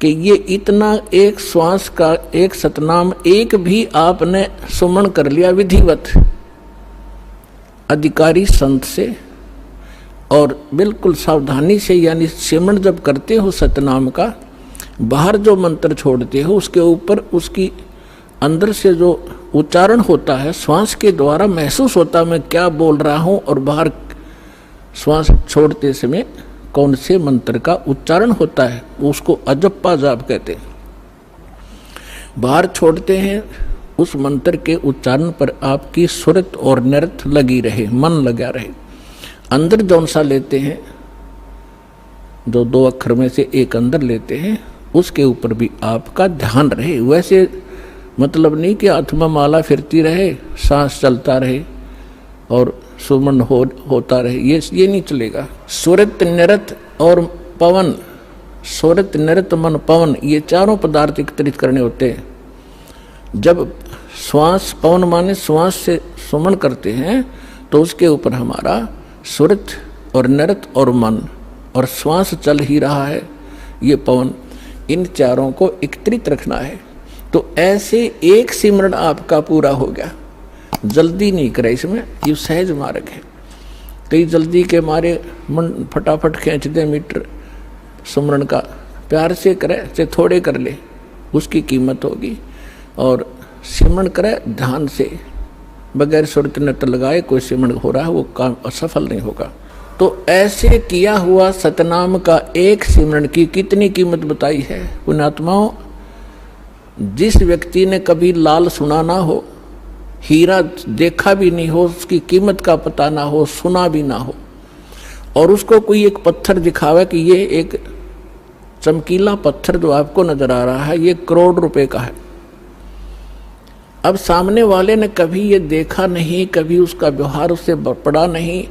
कि ये इतना एक श्वास का एक सतनाम एक भी आपने सुमन कर लिया विधिवत अधिकारी संत से और बिल्कुल सावधानी से, यानी सिमरण जब करते हो सतनाम का, बाहर जो मंत्र छोड़ते हो उसके ऊपर उसकी अंदर से जो उच्चारण होता है श्वास के द्वारा महसूस होता है मैं क्या बोल रहा हूँ, और बाहर श्वास छोड़ते समय कौन से मंत्र का उच्चारण होता है, उसको अजप्पा जाप कहते हैं। बाहर छोड़ते हैं उस मंत्र के उच्चारण पर आपकी सुरत और नृत लगी रहे, मन लगा रहे। अंदर जौन सा लेते हैं, जो 2 अक्षर में से एक अंदर लेते हैं, उसके ऊपर भी आपका ध्यान रहे। वैसे मतलब नहीं कि आत्मा माला फिरती रहे, सांस चलता रहे और सुमन होता रहे, ये नहीं चलेगा। सुरत नृत और पवन, सुरत नृत मन पवन, ये चारों पदार्थ एकत्रित करने होते हैं। जब श्वास, पवन माने श्वास से सुमन करते हैं तो उसके ऊपर हमारा सुरत और नृत और मन और श्वास चल ही रहा है, ये पवन, इन चारों को एकत्रित रखना है। तो ऐसे एक सिमरण आपका पूरा हो गया। जल्दी नहीं करे इसमें, ये सहज मार्ग है। कई जल्दी के मारे मन फटाफट खींच दे मीटर सुमरण का, प्यार से करे से थोड़े कर ले, उसकी कीमत होगी। और सिमरण करे ध्यान से, बगैर सुरत नृत लगाए कोई सिमरण हो रहा है वो काम असफल नहीं होगा। तो ऐसे किया हुआ सतनाम का एक सिमरण की कितनी कीमत बताई है पुण्यात्माओं। जिस व्यक्ति ने कभी लाल सुना ना हो, हीरा देखा भी नहीं हो, उसकी कीमत का पता ना हो, सुना भी ना हो, और उसको कोई एक पत्थर दिखावे कि ये एक चमकीला पत्थर जो आपको नजर आ रहा है ये करोड़ रुपए का है। अब सामने वाले ने कभी ये देखा नहीं, कभी उसका व्यवहार उससे पड़ा नहीं,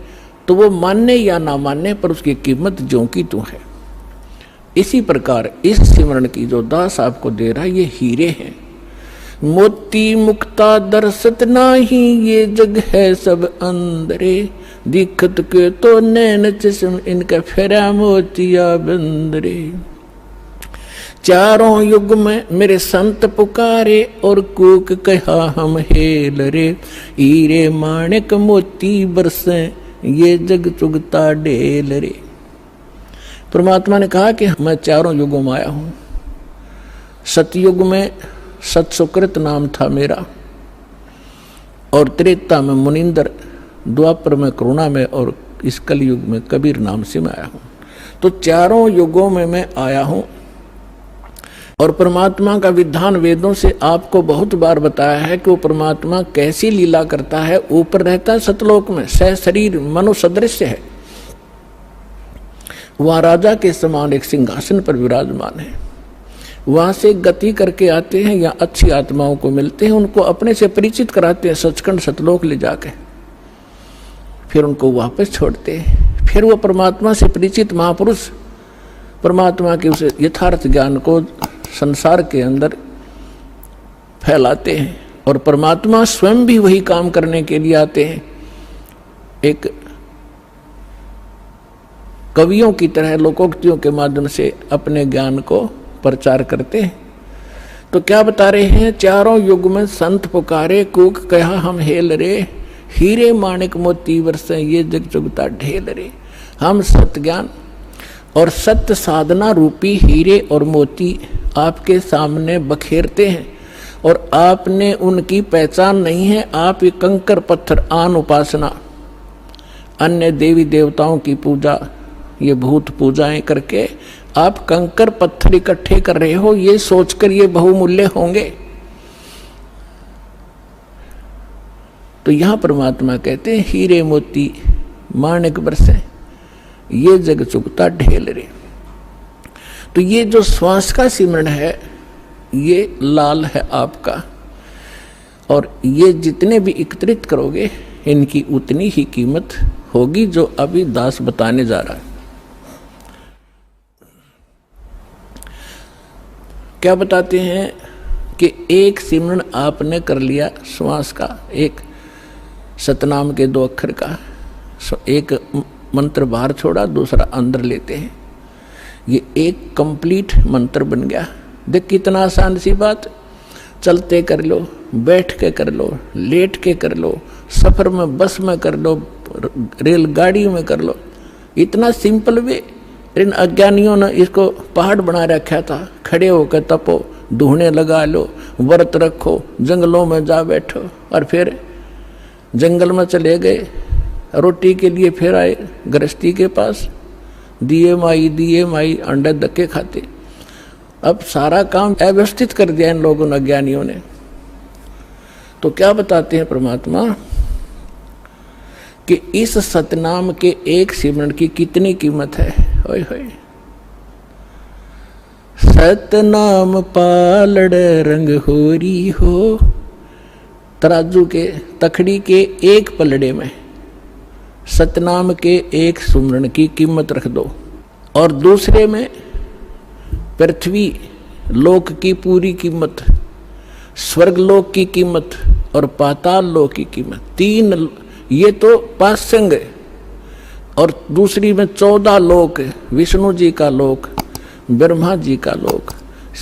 तो वो मानने या ना मानने पर उसकी कीमत ज्यों की त्यों है। इसी प्रकार इस सिमरण की जो दास आपको दे रहा है ये हीरे हैं। मोती मुक्ता दरसत नाही, ये जग है सब अंदरे, दिखत के तो नैन चश्म इनका फेरा मोतिया बंदरे। चारों युग में मेरे संत पुकारे और कूक कहा हम हेल रे, हीरे माणिक मोती बरसे ये जग चुगता ढेल रे। परमात्मा ने कहा कि मैं चारों युगों में आया हूं। सतयुग में सतसुकृत नाम था मेरा, और त्रेता में मुनिंदर, द्वापर में करुणा में, और इस कलयुग में कबीर नाम से मैं आया हूं। तो चारों युगों में मैं आया हूं। और परमात्मा का विधान वेदों से आपको बहुत बार बताया है कि वो परमात्मा कैसी लीला करता है। ऊपर रहता है सतलोक में, सह शरीर मनो सदृश्य है, वहां राजा के समान एक सिंहासन पर विराजमान है। वहां से गति करके आते हैं या अच्छी आत्माओं को मिलते हैं, उनको अपने से परिचित कराते हैं सचखंड सतलोक ले जाके, फिर उनको वापस छोड़ते हैं। फिर वो परमात्मा से परिचित महापुरुष परमात्मा के उस यथार्थ ज्ञान को संसार के अंदर फैलाते हैं, और परमात्मा स्वयं भी वही काम करने के लिए आते हैं। एक कवियों की तरह लोकोक्तियों के माध्यम से अपने ज्ञान को प्रचार करते हैं। तो क्या बता रहे हैं, चारों युग में संत पुकारे कूक कहा हम हेल रे, हीरे माणिक मोती बरसे ये जग चुगता ढेल रे। हम सत्य ज्ञान और सत्य साधना रूपी हीरे और मोती आपके सामने बखेरते हैं, और आपने उनकी पहचान नहीं है। आप ये कंकर पत्थर आन उपासना, अन्य देवी देवताओं की पूजा, ये भूत पूजाएं करके आप कंकर पत्थर इकट्ठे कर रहे हो, ये सोचकर ये बहुमूल्य होंगे। तो यहां परमात्मा कहते हैं हीरे मोती माणिक बरसे ये जग चुगता ढेल रे। तो ये जो श्वास का सिमरण है ये लाल है आपका, और ये जितने भी एकत्रित करोगे इनकी उतनी ही कीमत होगी जो अभी दास बताने जा रहा है। क्या बताते हैं कि एक सिमरण आपने कर लिया श्वास का, एक सतनाम के 2 अक्षर का, एक मंत्र बाहर छोड़ा, दूसरा अंदर लेते हैं। ये एक कंप्लीट मंत्र बन गया। देख कितना आसान सी बात, चलते कर लो, बैठ के कर लो, लेट के कर लो, सफ़र में बस में कर लो, रेलगाड़ी में कर लो, इतना सिंपल वे। इन अज्ञानियों ने इसको पहाड़ बना रखा था। खड़े होकर तपो, धूने लगा लो, व्रत रखो, जंगलों में जा बैठो, और फिर जंगल में चले गए, रोटी के लिए फिर आए गृहस्थी के पास, दिए माई अंडे धक्के खाते। अब सारा काम अव्यवस्थित कर दिया इन लोगों ने, अज्ञानियों ने। तो क्या बताते हैं परमात्मा कि इस सतनाम के एक सिमरन की कितनी कीमत है। होय होय, सतनाम पालड़ रंग होरी हो। तराजू के तखड़ी के एक पलड़े में सतनाम के एक सुमरण की कीमत रख दो, और दूसरे में पृथ्वी लोक की पूरी कीमत, स्वर्ग लोक की कीमत और पाताल लोक की कीमत। तीन ये तो पासंग है, और दूसरी में 14 लोक, विष्णु जी का लोक, ब्रह्मा जी का लोक,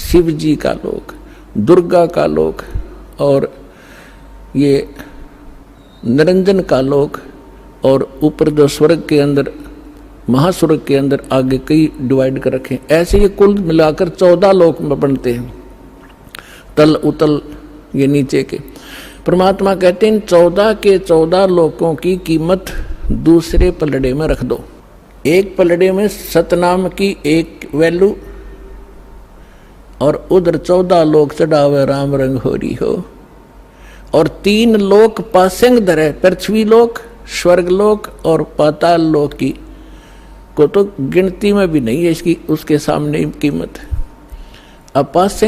शिव जी का लोक, दुर्गा का लोक, और ये निरंजन का लोक, और ऊपर जो स्वर्ग के अंदर, महास्वर्ग के अंदर आगे कई डिवाइड कर रखे। ऐसे ये कुल मिलाकर 14 लोक में बनते हैं, तल उतल ये नीचे के। परमात्मा कहते हैं 14 के 14 लोकों की कीमत दूसरे पलड़े में रख दो। एक पलड़े में सतनाम की एक वैल्यू, और उधर 14 लोक चढ़ावे राम रंग होरी हो, और 3 लोक पासेंग धरे, पृथ्वी लोक, स्वर्ग लोक और पाताल लोक की को तो गिनती में भी नहीं है इसकी, उसके सामने कीमत। अब पासेंग